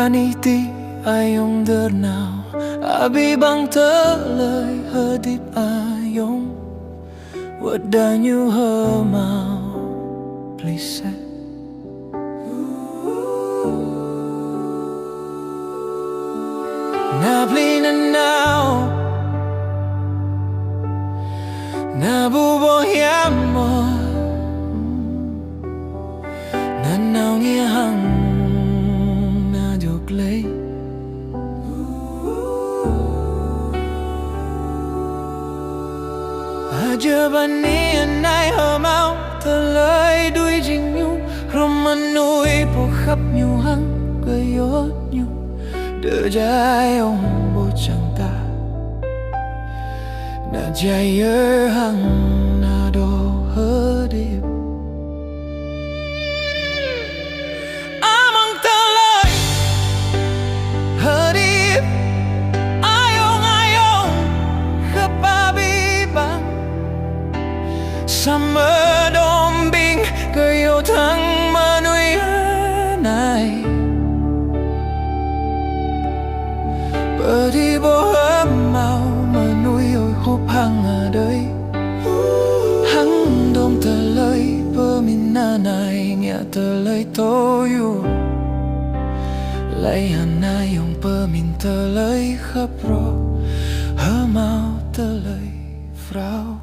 Vanity ayong dernaw Abi bang telay hadip ayong Wadanyu hemau Please say Nabli na now Nabubuhay mo Nanaw niya hang naduklay Aja ba niya na'y hamaw Talay đuôi jing nhu Roman nuôi po khắp nhu hăng Gayot nhu Đỡ dài ông bố chẳng ta Na dài ở hăng Na đô hơ điệp Amang talay Hơ điệp Ayong ayong Khapabi bang Sa mơ đom binh Gayo thăng mà nuôi này Bờ đi bố hớm mau Mà nuôi ôi hộp hăng ở đây Hăng đom tờ lời Bờ mình na này Nghe tờ lời tôi yêu Lấy hẳn ai ông bờ mình tờ lời khắp rô Hơ mau tờ lời frau